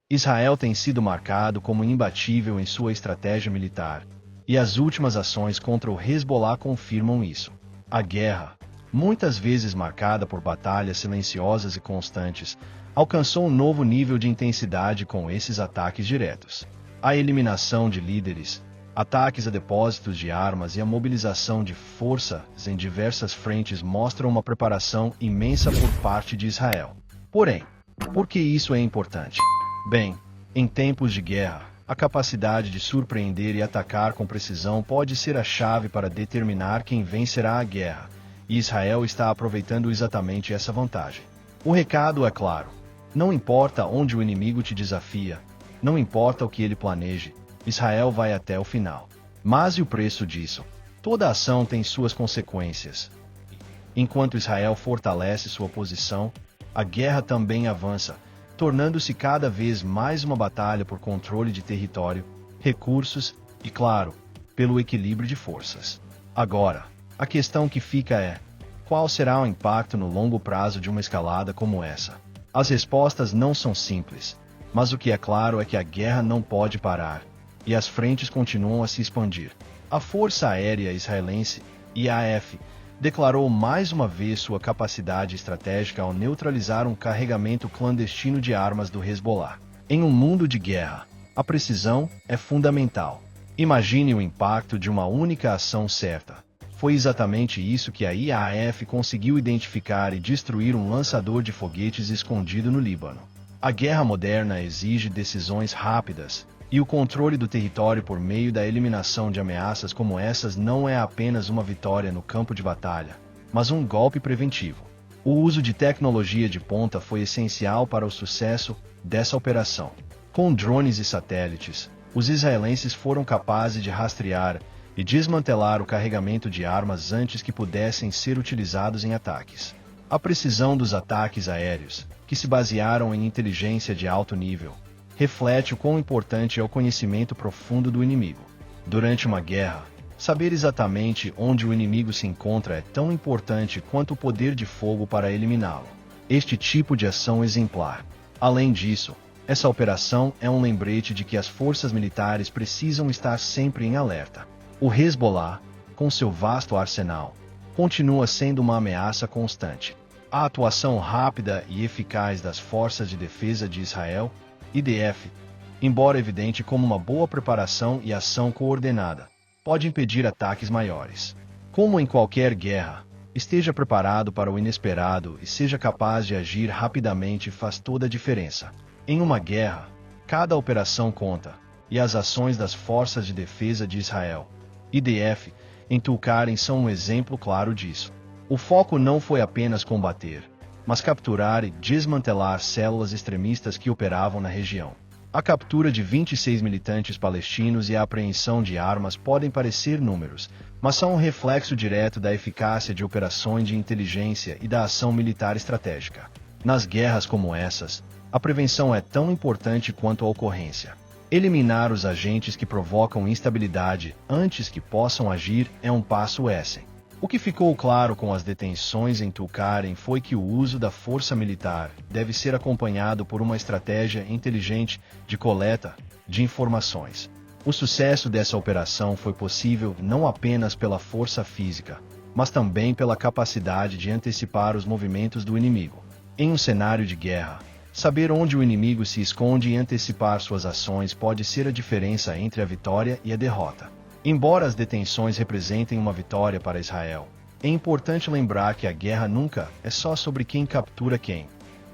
Israel tem sido marcado como imbatível em sua estratégia militar, e as últimas ações contra o Hezbollah confirmam isso. A guerra, muitas vezes marcada por batalhas silenciosas e constantes, alcançou um novo nível de intensidade com esses ataques diretos. A eliminação de líderes, ataques a depósitos de armas e a mobilização de forças em diversas frentes mostram uma preparação imensa por parte de Israel. Porém, por que isso é importante? Bem, em tempos de guerra, a capacidade de surpreender e atacar com precisão pode ser a chave para determinar quem vencerá a guerra, e Israel está aproveitando exatamente essa vantagem. O recado é claro: não importa onde o inimigo te desafia, não importa o que ele planeje, Israel vai até o final. Mas e o preço disso? Toda ação tem suas consequências. Enquanto Israel fortalece sua posição, a guerra também avança, tornando-se cada vez mais uma batalha por controle de território, recursos e, claro, pelo equilíbrio de forças. Agora, a questão que fica é: qual será o impacto no longo prazo de uma escalada como essa? As respostas não são simples, mas o que é claro é que a guerra não pode parar, e as frentes continuam a se expandir. A Força Aérea Israelense, IAF, declarou mais uma vez sua capacidade estratégica ao neutralizar um carregamento clandestino de armas do Hezbollah. Em um mundo de guerra, a precisão é fundamental. Imagine o impacto de uma única ação certa. Foi exatamente isso que a IAF conseguiu identificar e destruir um lançador de foguetes escondido no Líbano. A guerra moderna exige decisões rápidas, e o controle do território por meio da eliminação de ameaças como essas não é apenas uma vitória no campo de batalha, mas um golpe preventivo. O uso de tecnologia de ponta foi essencial para o sucesso dessa operação. Com drones e satélites, os israelenses foram capazes de rastrear e desmantelar o carregamento de armas antes que pudessem ser utilizados em ataques. A precisão dos ataques aéreos, que se basearam em inteligência de alto nível, reflete o quão importante é o conhecimento profundo do inimigo. Durante uma guerra, saber exatamente onde o inimigo se encontra é tão importante quanto o poder de fogo para eliminá-lo. Este tipo de ação exemplar. Além disso, essa operação é um lembrete de que as forças militares precisam estar sempre em alerta. O Hezbollah, com seu vasto arsenal, continua sendo uma ameaça constante. A atuação rápida e eficaz das Forças de Defesa de Israel, IDF, embora evidente como uma boa preparação e ação coordenada, pode impedir ataques maiores. Como em qualquer guerra, esteja preparado para o inesperado e seja capaz de agir rapidamente faz toda a diferença. Em uma guerra, cada operação conta, e as ações das Forças de Defesa de Israel, IDF, em Tulkarem são um exemplo claro disso. O foco não foi apenas combater, mas capturar e desmantelar células extremistas que operavam na região. A captura de 26 militantes palestinos e a apreensão de armas podem parecer números, mas são um reflexo direto da eficácia de operações de inteligência e da ação militar estratégica. Nas guerras como essas, a prevenção é tão importante quanto a ocorrência. Eliminar os agentes que provocam instabilidade antes que possam agir é um passo esse. O que ficou claro com as detenções em Tulkarem foi que o uso da força militar deve ser acompanhado por uma estratégia inteligente de coleta de informações. O sucesso dessa operação foi possível não apenas pela força física, mas também pela capacidade de antecipar os movimentos do inimigo. Em um cenário de guerra, saber onde o inimigo se esconde e antecipar suas ações pode ser a diferença entre a vitória e a derrota. Embora as detenções representem uma vitória para Israel, é importante lembrar que a guerra nunca é só sobre quem captura quem,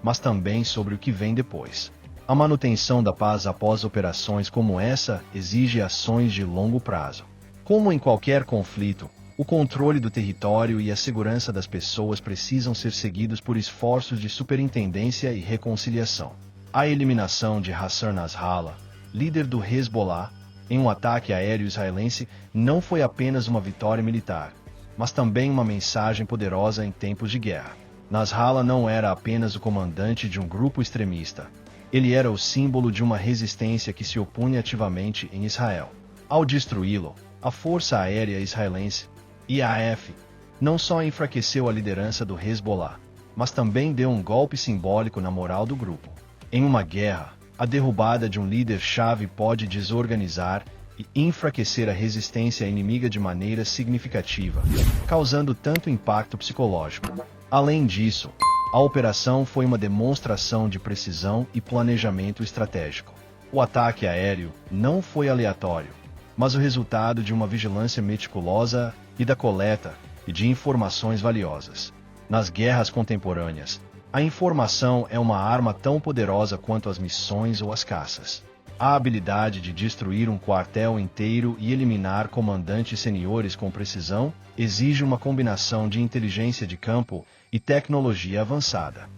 mas também sobre o que vem depois. A manutenção da paz após operações como essa exige ações de longo prazo. Como em qualquer conflito, o controle do território e a segurança das pessoas precisam ser seguidos por esforços de superintendência e reconciliação. A eliminação de Hassan Nasrallah, líder do Hezbollah, em um ataque aéreo israelense, não foi apenas uma vitória militar, mas também uma mensagem poderosa em tempos de guerra. Nasrallah não era apenas o comandante de um grupo extremista. Ele era o símbolo de uma resistência que se opunha ativamente em Israel. Ao destruí-lo, a Força Aérea Israelense, IAF, não só enfraqueceu a liderança do Hezbollah, mas também deu um golpe simbólico na moral do grupo. Em uma guerra, A derrubada de um líder-chave pode desorganizar e enfraquecer a resistência inimiga de maneira significativa, causando tanto impacto psicológico. Além disso, a operação foi uma demonstração de precisão e planejamento estratégico. O ataque aéreo não foi aleatório, mas o resultado de uma vigilância meticulosa e da coleta de informações valiosas. Nas guerras contemporâneas, a informação é uma arma tão poderosa quanto as missões ou as caças. A habilidade de destruir um quartel inteiro e eliminar comandantes seniores com precisão exige uma combinação de inteligência de campo e tecnologia avançada.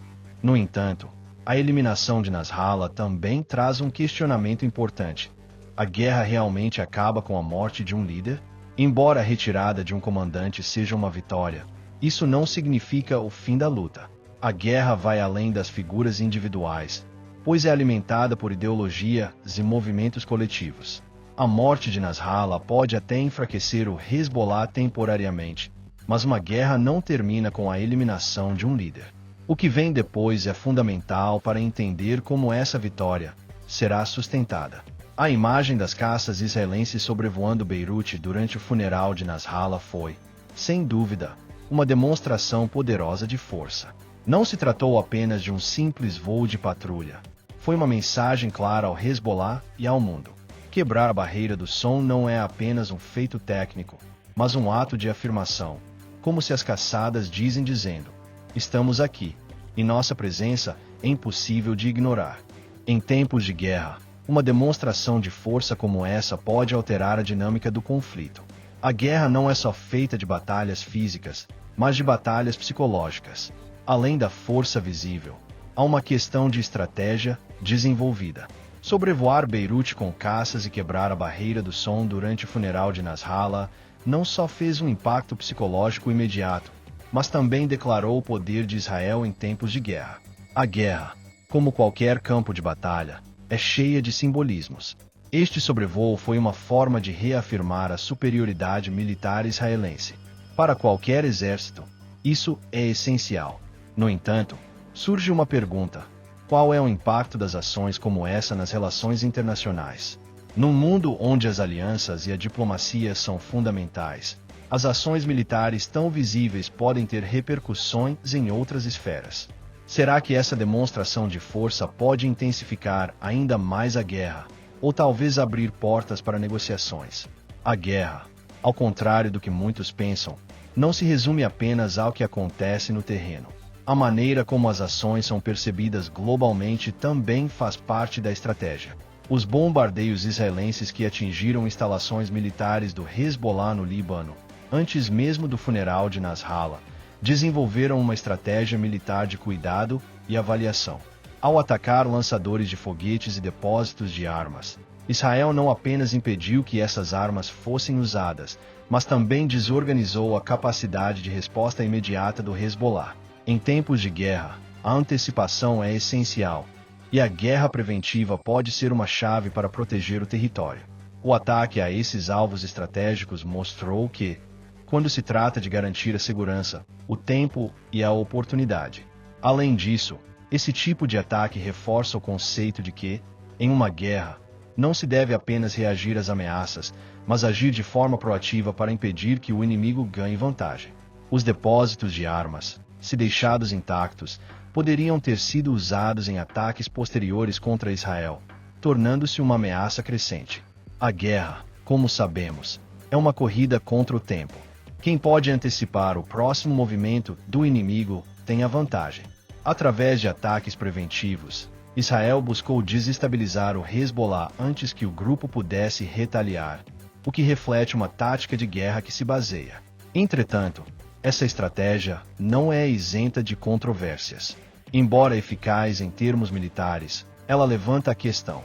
No entanto, a eliminação de Nasrallah também traz um questionamento importante. A guerra realmente acaba com a morte de um líder? Embora a retirada de um comandante seja uma vitória, isso não significa o fim da luta. A guerra vai além das figuras individuais, pois é alimentada por ideologias e movimentos coletivos. A morte de Nasrallah pode até enfraquecer o Hezbollah temporariamente, mas uma guerra não termina com a eliminação de um líder. O que vem depois é fundamental para entender como essa vitória será sustentada. A imagem das caças israelenses sobrevoando Beirute durante o funeral de Nasrallah foi, sem dúvida, uma demonstração poderosa de força. Não se tratou apenas de um simples voo de patrulha. Foi uma mensagem clara ao Hezbollah e ao mundo. Quebrar a barreira do som não é apenas um feito técnico, mas um ato de afirmação, como se as caçadas dizendo: estamos aqui, e nossa presença é impossível de ignorar. Em tempos de guerra, uma demonstração de força como essa pode alterar a dinâmica do conflito. A guerra não é só feita de batalhas físicas, mas de batalhas psicológicas. Além da força visível, há uma questão de estratégia desenvolvida. Sobrevoar Beirute com caças e quebrar a barreira do som durante o funeral de Nasrallah não só fez um impacto psicológico imediato, mas também declarou o poder de Israel em tempos de guerra. A guerra, como qualquer campo de batalha, é cheia de simbolismos. Este sobrevoo foi uma forma de reafirmar a superioridade militar israelense. Para qualquer exército, isso é essencial. No entanto, surge uma pergunta: qual é o impacto das ações como essa nas relações internacionais? Num mundo onde as alianças e a diplomacia são fundamentais, as ações militares tão visíveis podem ter repercussões em outras esferas. Será que essa demonstração de força pode intensificar ainda mais a guerra, ou talvez abrir portas para negociações? A guerra, ao contrário do que muitos pensam, não se resume apenas ao que acontece no terreno. A maneira como as ações são percebidas globalmente também faz parte da estratégia. Os bombardeios israelenses que atingiram instalações militares do Hezbollah no Líbano, antes mesmo do funeral de Nasrallah, desenvolveram uma estratégia militar de cuidado e avaliação. Ao atacar lançadores de foguetes e depósitos de armas, Israel não apenas impediu que essas armas fossem usadas, mas também desorganizou a capacidade de resposta imediata do Hezbollah. Em tempos de guerra, a antecipação é essencial, e a guerra preventiva pode ser uma chave para proteger o território. O ataque a esses alvos estratégicos mostrou que, quando se trata de garantir a segurança, o tempo e a oportunidade. Além disso, esse tipo de ataque reforça o conceito de que, em uma guerra, não se deve apenas reagir às ameaças, mas agir de forma proativa para impedir que o inimigo ganhe vantagem. Os depósitos de armas, se deixados intactos, poderiam ter sido usados em ataques posteriores contra Israel, tornando-se uma ameaça crescente. A guerra, como sabemos, é uma corrida contra o tempo. Quem pode antecipar o próximo movimento do inimigo tem a vantagem. Através de ataques preventivos, Israel buscou desestabilizar o Hezbollah antes que o grupo pudesse retaliar, o que reflete uma tática de guerra que se baseia. Entretanto, essa estratégia não é isenta de controvérsias. Embora eficaz em termos militares, ela levanta a questão: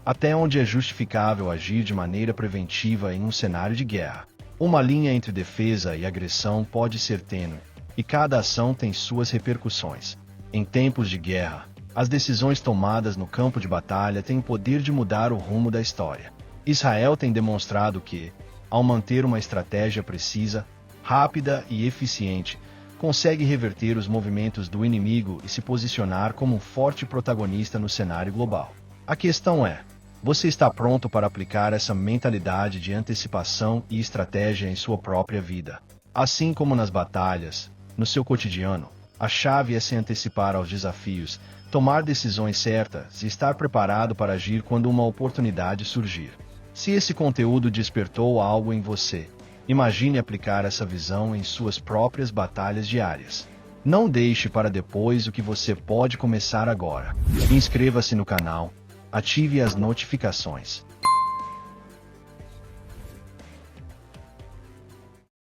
até onde é justificável agir de maneira preventiva em um cenário de guerra? Uma linha entre defesa e agressão pode ser tênue, e cada ação tem suas repercussões. Em tempos de guerra, as decisões tomadas no campo de batalha têm o poder de mudar o rumo da história. Israel tem demonstrado que, ao manter uma estratégia precisa, rápida e eficiente, consegue reverter os movimentos do inimigo e se posicionar como um forte protagonista no cenário global. A questão é: você está pronto para aplicar essa mentalidade de antecipação e estratégia em sua própria vida? Assim como nas batalhas, no seu cotidiano, a chave é se antecipar aos desafios, tomar decisões certas e estar preparado para agir quando uma oportunidade surgir. Se esse conteúdo despertou algo em você, imagine aplicar essa visão em suas próprias batalhas diárias. Não deixe para depois o que você pode começar agora. Inscreva-se no canal, ative as notificações